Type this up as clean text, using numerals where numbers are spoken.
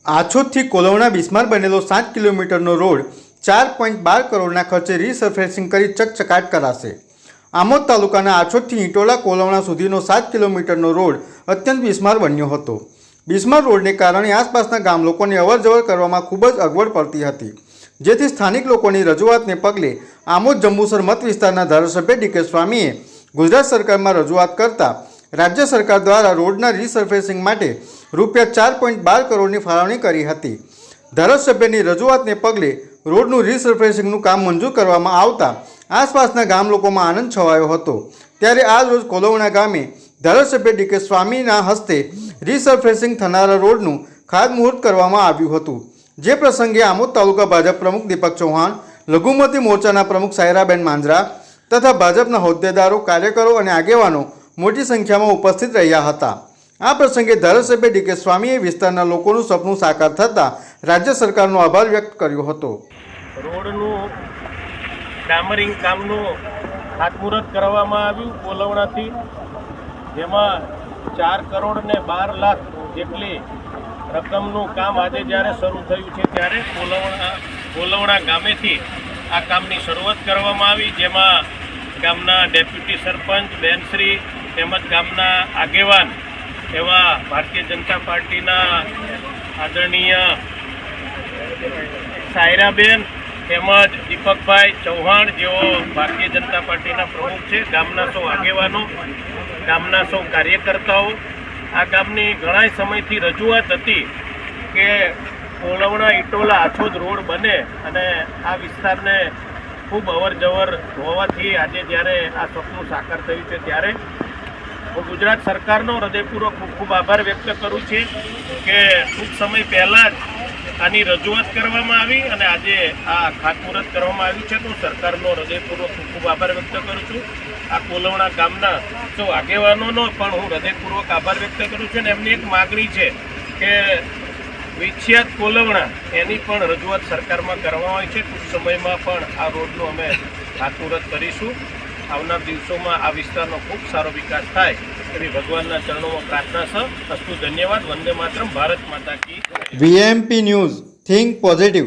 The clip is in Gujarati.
આછોદથી કોલવણા બિસ્માર બનેલો 7 કિલોમીટરનો રોડ 4.12 કરોડના ખર્ચે રીસર્ફેસિંગ કરી ચકચકાટ કરાશે। આમોદ તાલુકાના આછોદથી ઈંટોલા કોલવણા સુધીનો 7 કિલોમીટરનો રોડ અત્યંત બિસ્માર બન્યો હતો। બિસ્માર રોડને કારણે આસપાસના ગામ લોકોને અવરજવર કરવામાં ખૂબ જ અગવડ પડતી હતી, જેથી સ્થાનિક લોકોની રજૂઆતને પગલે આમોદ જંબુસર મત વિસ્તારના ધારાસભ્ય ડી.કે. સ્વામીએ ગુજરાત સરકારમાં રજૂઆત કરતા રાજ્ય સરકાર દ્વારા રોડના રીસર્ફેસિંગ માટે રૂપિયા 4.12 કરોડની ફાળવણી કરી હતી। ધારાસભ્યની રજૂઆતને પગલે રોડનું રીસર્ફેસિંગનું કામ મંજૂર કરવામાં આવતા આસપાસના ગામ લોકોમાં આનંદ છવાયો હતો। ત્યારે આજ રોજ કોલવણા ગામે ધારાસભ્ય ડી.કે. સ્વામીના હસ્તે રીસર્ફેસિંગ થનારા રોડનું ખાતમુહૂર્ત કરવામાં આવ્યું હતું, જે પ્રસંગે આમોદ તાલુકા ભાજપ પ્રમુખ દીપક ચૌહાણ, લઘુમતી મોરચાના પ્રમુખ સાયરાબેન માંજરા તથા ભાજપના હોદ્દેદારો, કાર્યકરો અને આગેવાનો મોટી સંખ્યામાં ઉપસ્થિત રહ્યા હતા। આ પ્રસંગે ધારાસભ્ય ડી.કે. સ્વામીએ વિસ્તારના લોકોનું સપનું સાકાર થતાં રાજ્ય સરકારનો આભાર વ્યક્ત કર્યો હતો। રોડનું ડામરિંગ કામનું ખાતમુહૂર્ત કરવામાં આવ્યું કોલવણાથી, જેમાં 4 કરોડ ને 12 લાખ જેટલી રકમનું કામ આજે જ્યારે શરૂ થયું છે ત્યારે કોલવણા ગામેથી આ કામની શરૂઆત કરવામાં આવી, જેમાં ગામના ડેપ્યુટી સરપંચ બેનશ્રી તેમજ ગામના આગેવાન એવા ભારતીય જનતા પાર્ટીના આદરણીય સાયરાબેન તેમજ દીપકભાઈ ચૌહાણ, જેઓ ભારતીય જનતા પાર્ટીના પ્રમુખ છે, ગામના સૌ આગેવાનો, ગામના સૌ કાર્યકર્તાઓ, આ ગામની ઘણા સમયથી રજૂઆત હતી કે કોલવણા ઈટોલા આછોદ રોડ બને અને આ વિસ્તારને ખૂબ અવરજવર હોવાથી આજે જ્યારે આ સપનું સાકાર થયું છે ત્યારે હું ગુજરાત સરકારનો હૃદયપૂર્વક ખૂબ ખૂબ આભાર વ્યક્ત કરું છું કે ટૂંક સમય પહેલાં જ આની રજૂઆત કરવામાં આવી અને આજે આ ખાતમુહૂર્ત કરવામાં આવ્યું છે। તો સરકારનો હૃદયપૂર્વક ખૂબ ખૂબ આભાર વ્યક્ત કરું છું। આ કોલવણા ગામના સૌ આગેવાનોનો પણ હું હૃદયપૂર્વક આભાર વ્યક્ત કરું છું અને એમની એક માગણી છે કે વિખ્યાત કોલવણા એની પણ રજૂઆત સરકારમાં કરવામાં આવી છે। ટૂંક સમયમાં પણ આ રોડનું અમે ખાતમુહૂર્ત કરીશું। આવનાર દિવસોમાં આ વિસ્તારનો ખૂબ સારો વિકાસ થાય એવી ભગવાનના ચરણોમાં પ્રાર્થના છે। અસ્તુ, ધન્યવાદ, વંદે માતરમ, ભારત માતા કી। VMP news, think positive.